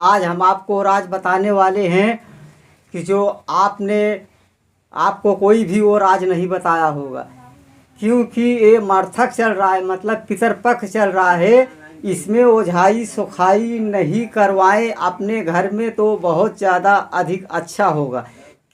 आज हम आपको राज बताने वाले हैं कि जो आपको कोई भी वो राज नहीं बताया होगा, क्योंकि ये मर्थक चल रहा है, मतलब पितरपक्ष चल रहा है। इसमें ओझाई सुखाई नहीं करवाएं अपने घर में तो बहुत ज़्यादा अधिक अच्छा होगा,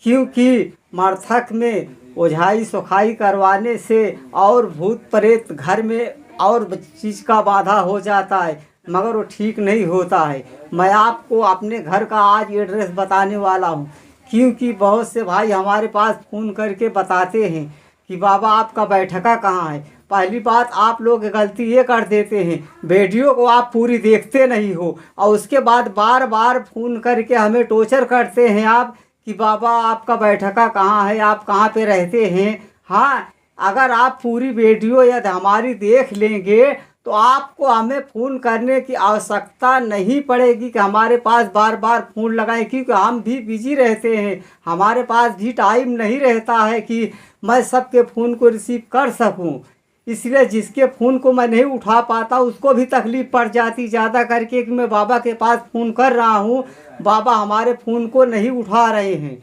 क्योंकि मर्थक में ओझाई सुखाई करवाने से और भूत प्रेत घर में और चीज़ का बाधा हो जाता है, मगर वो ठीक नहीं होता है। मैं आपको अपने घर का आज एड्रेस बताने वाला हूँ, क्योंकि बहुत से भाई हमारे पास फ़ोन करके बताते हैं कि बाबा आपका बैठका कहाँ है। पहली बात, आप लोग गलती ये कर देते हैं, वीडियो को आप पूरी देखते नहीं हो और उसके बाद बार बार फ़ोन करके हमें टॉर्चर करते हैं आप कि बाबा आपका बैठका कहाँ है, आप कहाँ पे रहते हैं। हाँ, अगर आप पूरी वीडियो यदि हमारी देख लेंगे तो आपको हमें फ़ोन करने की आवश्यकता नहीं पड़ेगी कि हमारे पास बार बार फ़ोन लगाएं, क्योंकि हम भी बिजी रहते हैं, हमारे पास भी टाइम नहीं रहता है कि मैं सबके फ़ोन को रिसीव कर सकूं। इसलिए जिसके फ़ोन को मैं नहीं उठा पाता उसको भी तकलीफ़ पड़ जाती ज़्यादा करके कि मैं बाबा के पास फ़ोन कर रहा हूँ, बाबा हमारे फ़ोन को नहीं उठा रहे हैं,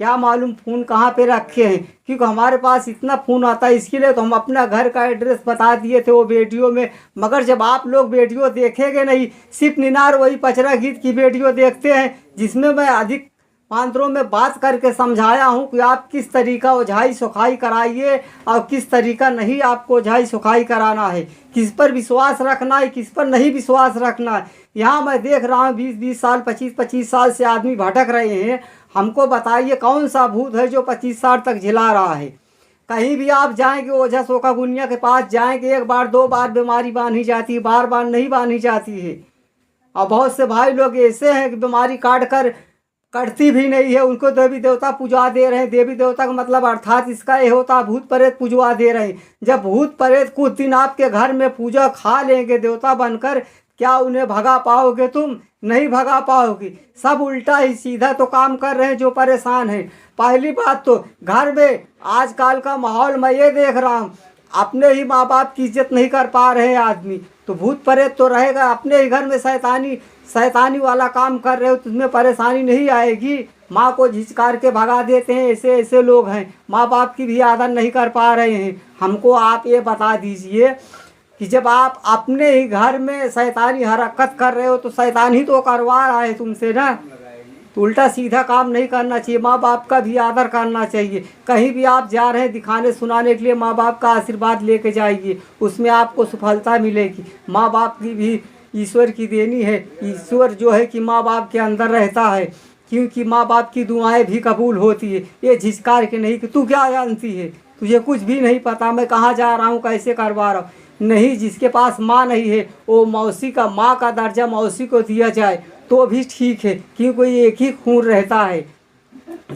क्या मालूम फ़ोन कहाँ पे रखे हैं। क्योंकि हमारे पास इतना फ़ोन आता है, इसके लिए तो हम अपना घर का एड्रेस बता दिए थे वो वीडियो में। मगर जब आप लोग वीडियो देखेंगे नहीं, सिर्फ निनार वही पचरा गीत की वीडियो देखते हैं, जिसमें मैं अधिक मात्रों में बात करके समझाया हूँ कि आप किस तरीका ओझाई सुखाई कराइए और किस तरीका नहीं आपको ओझाई सुखाई कराना है, किस पर विश्वास रखना है, किस पर नहीं विश्वास रखना है। यहाँ मैं देख रहा हूँ 20-20 साल 25-25 साल से आदमी भटक रहे हैं। हमको बताइए कौन सा भूत है जो 25 साल तक झिला रहा है। कहीं भी आप जाएंगे ओझा सोखा गुनिया के पास जाएंगे, एक बार दो बार बीमारी बांधी जाती है, बार बार नहीं बांधी जाती है। और बहुत से भाई लोग ऐसे हैं कि बीमारी काट कर कटती भी नहीं है, उनको देवी देवता पूजा दे रहे हैं। देवी देवता का मतलब अर्थात इसका ये होता है भूत प्रेत पूजवा दे रहे हैं। जब भूत प्रेत कुछ दिन आपके घर में पूजा खा लेंगे देवता बनकर, क्या उन्हें भगा पाओगे तुम? नहीं भगा पाओगे। सब उल्टा ही सीधा तो काम कर रहे हैं जो परेशान हैं। पहली बात तो घर में आजकल का माहौल मैं ये देख रहा हूँ, अपने ही माँ बाप की इज्जत नहीं कर पा रहे हैं आदमी, तो भूत प्रेत तो रहेगा। अपने ही घर में शैतानी वाला काम कर रहे हो तो तुम्हें परेशानी नहीं आएगी। माँ को झिझकार के भगा देते हैं, ऐसे ऐसे लोग हैं, माँ बाप की भी आदर नहीं कर पा रहे हैं। हमको आप ये बता दीजिए कि जब आप अपने ही घर में शैतानी हरकत कर रहे हो तो शैतान ही तो करवा रहा है तुमसे ना, तो उल्टा सीधा काम नहीं करना चाहिए। माँ बाप का भी आदर करना चाहिए। कहीं भी आप जा रहे हैं दिखाने सुनाने के लिए, माँ बाप का आशीर्वाद लेके जाइए, उसमें आपको सफलता मिलेगी। माँ बाप की भी ईश्वर की देनी है। ईश्वर जो है कि माँ बाप के अंदर रहता है, क्योंकि माँ बाप की दुआएं भी कबूल होती है। ये झिझकार के नहीं कि तू क्या जानती है, तुझे कुछ भी नहीं पता, मैं कहाँ जा रहा हूँ, कैसे करवा रहा हूँ। नहीं, जिसके पास माँ नहीं है वो मौसी का, माँ का दर्जा मौसी को दिया जाए तो भी ठीक है, क्योंकि एक ही खून रहता है।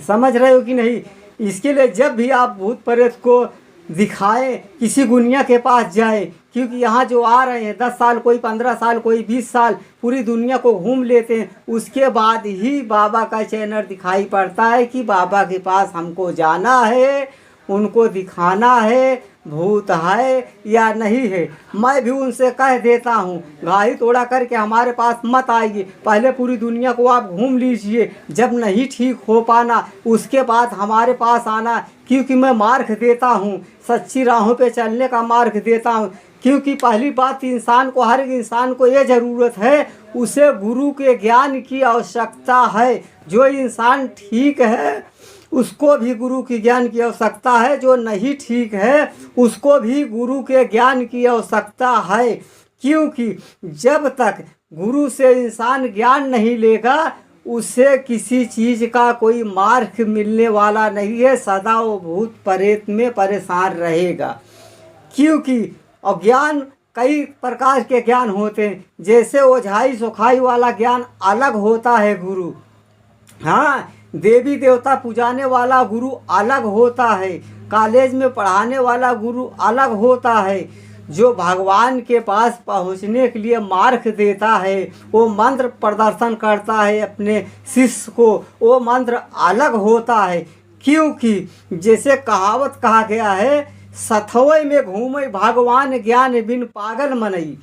समझ रहे हो कि नहीं? इसके लिए जब भी आप भूत प्रेत को दिखाएं, किसी गुनिया के पास जाए, क्योंकि यहाँ जो आ रहे हैं 10 साल, कोई 15 साल, कोई 20 साल पूरी दुनिया को घूम लेते हैं, उसके बाद ही बाबा का चैनल दिखाई पड़ता है कि बाबा के पास हमको जाना है, उनको दिखाना है भूत है या नहीं है। मैं भी उनसे कह देता हूँ गाड़ी तोड़ा करके हमारे पास मत आइए, पहले पूरी दुनिया को आप घूम लीजिए, जब नहीं ठीक हो पाना उसके बाद हमारे पास आना, क्योंकि मैं मार्ग देता हूँ, सच्ची राहों पे चलने का मार्ग देता हूँ। क्योंकि पहली बात, इंसान को, हर एक इंसान को ये ज़रूरत है, उसे गुरु के ज्ञान की आवश्यकता है। जो इंसान ठीक है उसको भी गुरु की ज्ञान की आवश्यकता है, जो नहीं ठीक है उसको भी गुरु के ज्ञान की आवश्यकता है। क्योंकि जब तक गुरु से इंसान ज्ञान नहीं लेगा उसे किसी चीज़ का कोई मार्ग मिलने वाला नहीं है, सदा वो भूत प्रेत में परेशान रहेगा। क्योंकि अज्ञान कई प्रकार के ज्ञान होते हैं, जैसे ओझाई सुखाई वाला ज्ञान अलग होता है गुरु, हाँ, देवी देवता पुजाने वाला गुरु अलग होता है, कॉलेज में पढ़ाने वाला गुरु अलग होता है, जो भगवान के पास पहुंचने के लिए मार्ग देता है, वो मंत्र प्रदर्शन करता है अपने शिष्य को, वो मंत्र अलग होता है। क्योंकि जैसे कहावत कहा गया है, सथवै में घूमे भगवान ज्ञान बिन पागल मनई।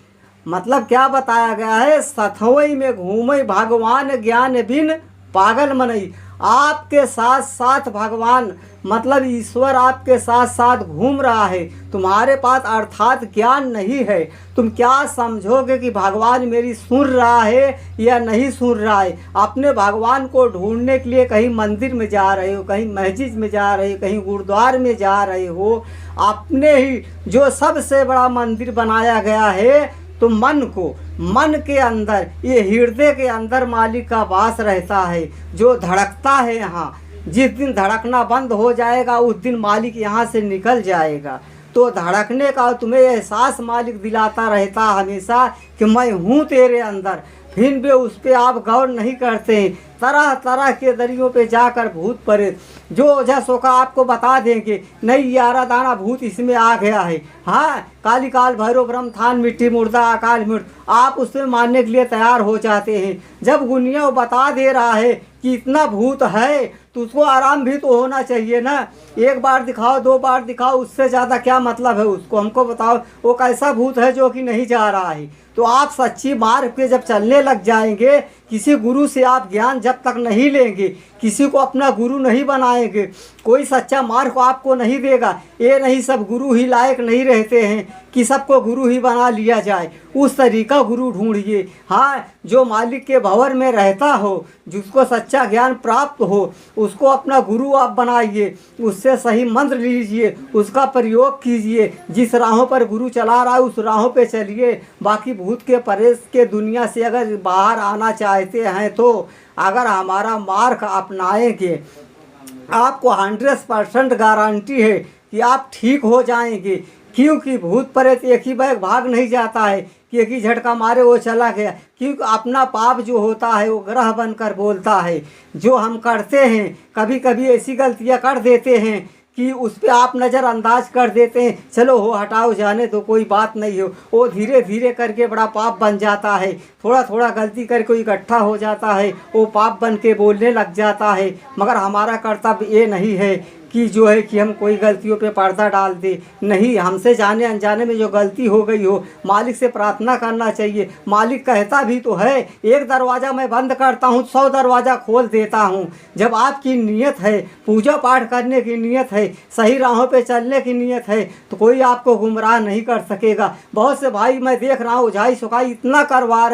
मतलब क्या बताया गया है, सथवई में घूमई भगवान ज्ञान बिन पागल मनई। आपके साथ साथ भगवान मतलब ईश्वर आपके साथ साथ घूम रहा है, तुम्हारे पास अर्थात ज्ञान नहीं है। तुम क्या समझोगे कि भगवान मेरी सुन रहा है या नहीं सुन रहा है। अपने भगवान को ढूंढने के लिए कहीं मंदिर में जा रहे हो, कहीं मस्जिद में जा रहे हो, कहीं गुरुद्वारे में जा रहे हो। अपने ही जो सबसे बड़ा मंदिर बनाया गया है, तो मन के अंदर, ये हृदय के अंदर मालिक का वास रहता है, जो धड़कता है यहाँ। जिस दिन धड़कना बंद हो जाएगा उस दिन मालिक यहाँ से निकल जाएगा। तो धड़कने का तुम्हें एहसास मालिक दिलाता रहता हमेशा कि मैं हूँ तेरे अंदर, फिर भी उस पर आप गौर नहीं करते हैं। तरह तरह के दरियों पे जाकर भूत प्रेत जो ओझा सोखा आपको बता देंगे, नहीं 11 दाना भूत इसमें आ गया है। हाँ, काली काल भैरव ब्रह्म थान मिट्टी मुर्दा अकाल मृत, आप उसमें मानने के लिए तैयार हो जाते हैं। जब गुनिया वो बता दे रहा है कि इतना भूत है तो उसको आराम भी तो होना चाहिए ना। एक बार दिखाओ, 2 बार दिखाओ, उससे ज़्यादा क्या मतलब है उसको। हमको बताओ वो कैसा भूत है जो कि नहीं जा रहा है। तो आप सच्ची मार्ग पे जब चलने लग जाएंगे, किसी गुरु से आप ज्ञान जब तक नहीं लेंगे, किसी को अपना गुरु नहीं बनाएंगे, कोई सच्चा मार्ग आपको नहीं देगा। ये नहीं सब गुरु ही लायक नहीं रहते हैं कि सबको गुरु ही बना लिया जाए। उस तरीका गुरु ढूंढिए, हाँ, जो मालिक के भंवर में रहता हो, जिसको सच्चा ज्ञान प्राप्त हो, उसको अपना गुरु आप बनाइए, उससे सही मंत्र लीजिए, उसका प्रयोग कीजिए। जिस राहों पर गुरु चला रहा है उस राहों पे चलिए। बाकी भूत के परेश के दुनिया से अगर बाहर आना चाहते हैं तो अगर हमारा मार्ग अपनाएंगे, आपको 100% गारंटी है कि आप ठीक हो जाएंगे। क्योंकि भूत प्रेत एक ही बैग भाग नहीं जाता है कि एक ही झटका मारे वो चला गया। क्योंकि अपना पाप जो होता है वो ग्रह बनकर बोलता है। जो हम करते हैं, कभी कभी ऐसी गलतियां कर देते हैं कि उस पर आप नज़रअंदाज कर देते हैं, चलो हो हटाओ जाने तो कोई बात नहीं हो। वो धीरे धीरे करके बड़ा पाप बन जाता है। थोड़ा थोड़ा गलती करके कोई इकट्ठा हो जाता है, वो पाप बन के बोलने लग जाता है। मगर हमारा कर्तव्य ये नहीं है कि जो है कि हम कोई गलतियों पे पर्दा डाल दे। नहीं, हमसे जाने अनजाने में जो गलती हो गई हो, मालिक से प्रार्थना करना चाहिए। मालिक कहता भी तो है, एक दरवाज़ा मैं बंद करता हूँ 100 दरवाज़ा खोल देता हूँ। जब आपकी नीयत है, पूजा पाठ करने की नीयत है, सही राहों पे चलने की नीयत है, तो कोई आपको गुमराह नहीं कर सकेगा। बहुत से भाई मैं देख रहा हूँ ओझाई सुखाई इतना करवा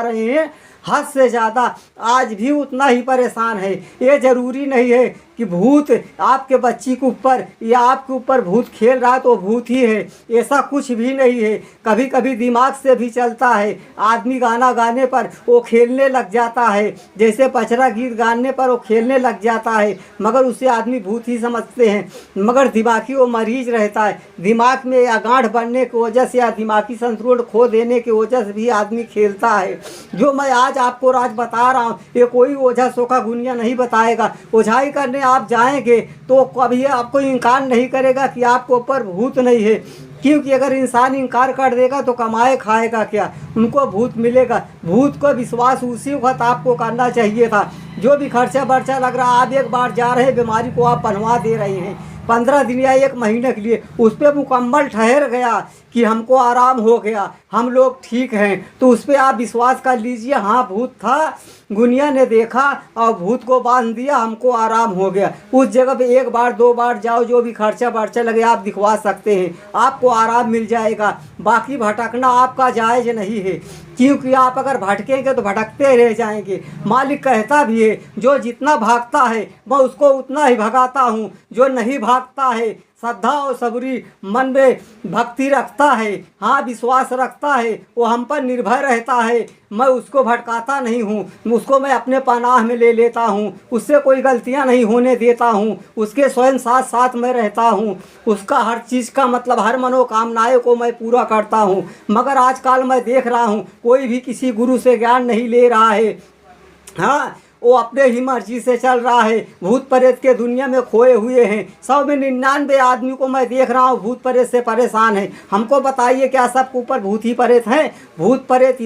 रहे हैं, हद से ज़्यादा, आज भी उतना ही परेशान है। ये ज़रूरी नहीं है कि भूत आपके बच्ची के ऊपर या आपके ऊपर भूत खेल रहा है तो भूत ही है, ऐसा कुछ भी नहीं है। कभी कभी दिमाग से भी चलता है। आदमी गाना गाने पर वो खेलने लग जाता है, जैसे पचरा गीत गाने पर वो खेलने लग जाता है, मगर उसे आदमी भूत ही समझते हैं। मगर दिमागी वो मरीज रहता है, दिमाग में या गांठ बनने की वजह से या दिमागी संतुलन खो देने की वजह से भी आदमी खेलता है। जो मैं आज आपको राज बता रहा हूँ, ये कोई ओझा सोखा गुनिया नहीं बताएगा। ओझाई करने आप जाएंगे तो कभी आपको इनकार नहीं करेगा कि आपके ऊपर भूत नहीं है। क्योंकि अगर इंसान इनकार कर देगा तो कमाए खाएगा क्या, उनको भूत मिलेगा। भूत को विश्वास उसी वक्त आपको करना चाहिए था। जो भी खर्चा बर्चा लग रहा, आप एक बार जा रहे हैं, बीमारी को आप बनवा दे रहे हैं 15 दिन या 1 महीने के लिए, उस पर मुकम्मल ठहर गया कि हमको आराम हो गया, हम लोग ठीक हैं, तो उस पर आप विश्वास कर लीजिए, हाँ भूत था, गुनिया ने देखा और भूत को बांध दिया, हमको आराम हो गया। उस जगह पे 1 बार 2 बार जाओ, जो भी खर्चा बर्चा लगे आप दिखवा सकते हैं, आपको आराम मिल जाएगा। बाकी भटकना आपका जायज़ नहीं है, क्योंकि आप अगर भटकेंगे तो भटकते रह जाएंगे। मालिक कहता भी है, जो जितना भागता है मैं उसको उतना ही भगाता हूँ, जो नहीं भागता है, श्रद्धा और सबरी मन में भक्ति रखता है, हाँ विश्वास रखता है, वो हम पर निर्भर रहता है, मैं उसको भटकाता नहीं हूँ, उसको मैं अपने पनाह में ले लेता हूँ, उससे कोई गलतियाँ नहीं होने देता हूँ, उसके स्वयं साथ साथ मैं रहता हूँ, उसका हर चीज़ का मतलब हर मनोकामनाएं को मैं पूरा करता हूँ। मगर आजकल मैं देख रहा हूँ कोई भी किसी गुरु से ज्ञान नहीं ले रहा है, हाँ वो अपने ही मर्जी से चल रहा है। भूत प्रेत के दुनिया में खोए हुए हैं। 100 में 99 आदमी को मैं देख रहा हूँ भूत प्रेत से परेशान है। हमको बताइए क्या सबके ऊपर भूत ही प्रेत हैं? भूत प्रेत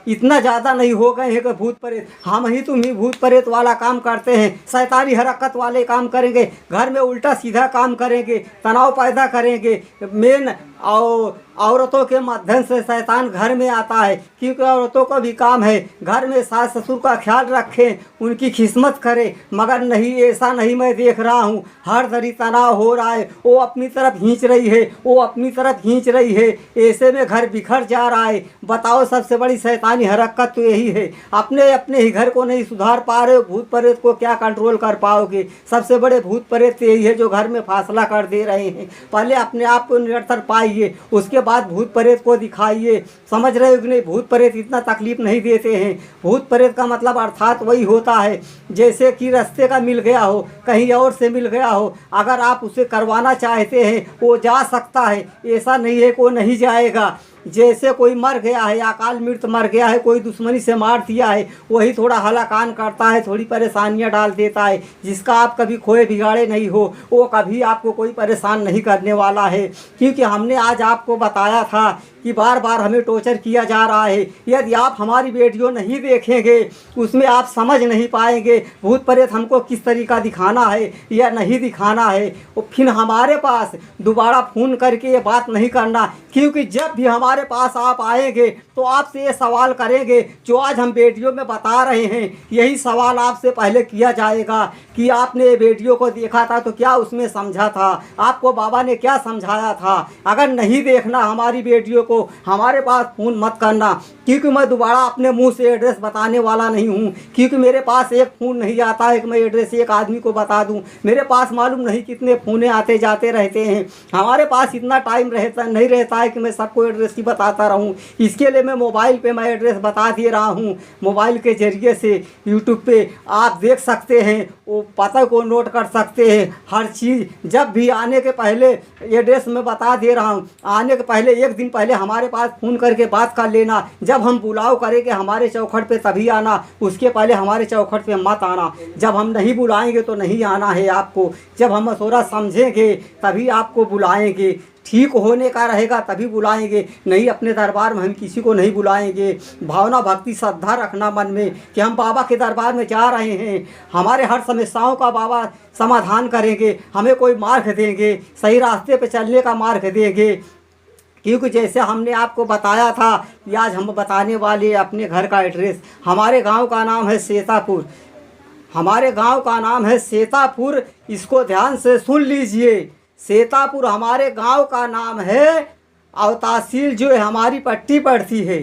इतना ज़्यादा नहीं हो गए हैं कि भूत प्रेत हम ही तुम ही भूत प्रेत वाला काम करते हैं, शैतानी हरकत वाले काम करेंगे, घर में उल्टा सीधा काम करेंगे, तनाव पैदा करेंगे। मेन और औरतों के माध्यम से शैतान घर में आता है, क्योंकि औरतों का भी काम है घर में सास ससुर का ख्याल रखें, उनकी खिदमत करें। मगर नहीं, ऐसा नहीं मैं देख रहा हूँ, हर तरी तनाव हो रहा है, वो अपनी तरफ खींच रही है, वो अपनी तरफ खींच रही है, ऐसे में घर बिखर जा रहा है। बताओ, सबसे बड़ी शैतानी हरकत तो यही है। अपने अपने ही घर को नहीं सुधार पा रहे हो, भूत प्रेत को क्या कंट्रोल कर पाओगे? सबसे बड़े भूत प्रेत यही है जो घर में फासला कर दे रहे हैं। पहले अपने आप को निरंतर पाइए, उसके बाद भूत प्रेत को दिखाइए। समझ रहे हो कि नहीं? भूत प्रेत इतना तकलीफ नहीं देते हैं। भूत प्रेत का मतलब अर्थात वही होता है जैसे कि रास्ते का मिल गया हो, कहीं और से मिल गया हो, अगर आप उसे करवाना चाहते हैं वो जा सकता है, ऐसा नहीं है कि वो नहीं जाएगा। जैसे कोई मर गया है, अकाल मृत्यु मर गया है, कोई दुश्मनी से मार दिया है, वही थोड़ा हलाकान करता है, थोड़ी परेशानियां डाल देता है। जिसका आप कभी खोए बिगाड़े नहीं हो, वो कभी आपको कोई परेशान नहीं करने वाला है। क्योंकि हमने आज आपको बताया था कि बार बार हमें टॉर्चर किया जा रहा है। यदि आप हमारी वीडियो नहीं देखेंगे, उसमें आप समझ नहीं पाएंगे भूत प्रेत हमको किस तरीका दिखाना है या नहीं दिखाना है। और फिर हमारे पास दोबारा फ़ोन करके ये बात नहीं करना, क्योंकि जब भी हमारे पास आप आएंगे तो आपसे ये सवाल करेंगे जो आज हम वीडियो में बता रहे हैं। यही सवाल आपसे पहले किया जाएगा कि आपने ये वीडियो को देखा था तो क्या उसमें समझा था, आपको बाबा ने क्या समझाया था। अगर नहीं देखना हमारी वीडियो को, हमारे पास फ़ोन मत करना, क्योंकि मैं दोबारा अपने मुंह से एड्रेस बताने वाला नहीं हूं। क्योंकि मेरे पास एक फ़ोन नहीं आता है कि मैं एड्रेस एक आदमी को बता दूं। मेरे पास मालूम नहीं कितने फ़ोने आते जाते रहते हैं। हमारे पास इतना टाइम नहीं रहता है कि मैं सबको एड्रेस ही बताता रहूं। इसके लिए मैं मोबाइल पे मैं एड्रेस बता दे रहा हूं। मोबाइल के ज़रिए से यूट्यूब पे आप देख सकते हैं, वो पता को नोट कर सकते हैं। हर चीज़ जब भी आने के पहले एड्रेस मैं बता दे रहा हूँ। आने के पहले एक दिन पहले हमारे पास फ़ोन करके बात कर लेना। जब हम बुलाओ करेंगे हमारे चौखट पे तभी आना, उसके पहले हमारे चौखट पे मत आना। जब हम नहीं बुलाएंगे तो नहीं आना है आपको। जब हम मशवरा समझेंगे तभी आपको बुलाएंगे। ठीक होने का रहेगा तभी बुलाएंगे, नहीं अपने दरबार में हम किसी को नहीं बुलाएंगे। भावना भक्ति श्रद्धा रखना मन में कि हम बाबा के दरबार में जा रहे हैं, हमारे हर समस्याओं का बाबा समाधान करेंगे, हमें कोई मार्ग देंगे, सही रास्ते पे चलने का मार्ग देंगे। क्योंकि जैसे हमने आपको बताया था, आज हम बताने वाले अपने घर का एड्रेस। हमारे गांव का नाम है सेतापुर। हमारे गांव का नाम है सेतापुर, इसको ध्यान से सुन लीजिए। सेतापुर हमारे गांव का नाम है, और तहसील जो है हमारी पट्टी पड़ती है।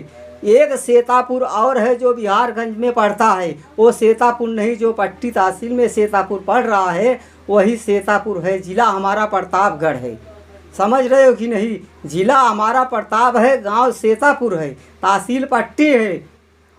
एक सेतापुर और है जो बिहारगंज में पड़ता है, वो सेतापुर नहीं, जो पट्टी तहसील में सेतापुर पड़ रहा है वही सेतापुर है। ज़िला हमारा प्रतापगढ़ है। समझ रहे हो कि नहीं? ज़िला हमारा प्रताप है, गांव सेतापुर है, तहसील पट्टी है।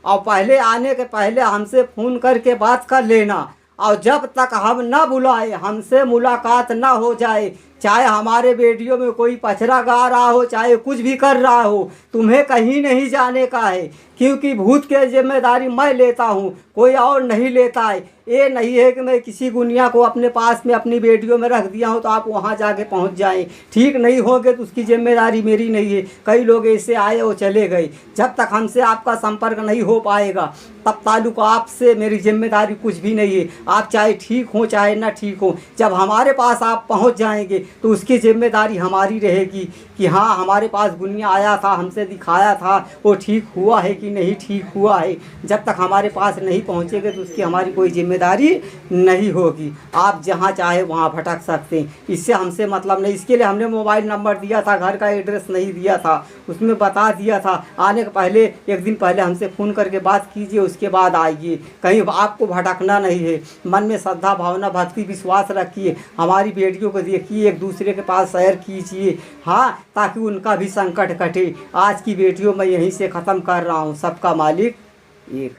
और पहले आने के पहले हमसे फ़ोन करके बात कर लेना, और जब तक हम ना बुलाए, हमसे मुलाकात ना हो जाए, चाहे हमारे वीडियो में कोई पचरा गा रहा हो, चाहे कुछ भी कर रहा हो, तुम्हें कहीं नहीं जाने का है। क्योंकि भूत की जिम्मेदारी मैं लेता हूँ, कोई और नहीं लेता है। ये नहीं है कि मैं किसी गुनिया को अपने पास में अपनी वीडियो में रख दिया हूँ तो आप वहाँ जाके पहुँच जाएं। ठीक नहीं होगे तो उसकी जिम्मेदारी मेरी नहीं है। कई लोग ऐसे आए और चले गए। जब तक हमसे आपका संपर्क नहीं हो पाएगा तब ताल्लुक आपसे मेरी जिम्मेदारी कुछ भी नहीं है। आप चाहे ठीक हो चाहे ना ठीक हो, जब हमारे पास आप पहुँच जाएंगे तो उसकी जिम्मेदारी हमारी रहेगी कि हाँ हमारे पास गुनिया आया था, हमसे दिखाया था, वो ठीक हुआ है कि नहीं ठीक हुआ है। जब तक हमारे पास नहीं पहुँचेंगे तो उसकी हमारी कोई जिम्मेदारी नहीं होगी। आप जहाँ चाहे वहाँ भटक सकते हैं, इससे हमसे मतलब नहीं। इसके लिए हमने मोबाइल नंबर दिया था, घर का एड्रेस नहीं दिया था, उसमें बता दिया था। आने के पहले एक दिन पहले हमसे फ़ोन करके बात कीजिए, उसके बाद आइए। कहीं आपको भटकना नहीं है। मन में श्रद्धा भावना भक्ति विश्वास रखिए, हमारी वीडियो को देखिए, एक दूसरे के पास शेयर कीजिए, हाँ, ताकि उनका भी संकट कटे। आज की वीडियो मैं यहीं से ख़त्म कर रहा हूँ। सबका मालिक एक।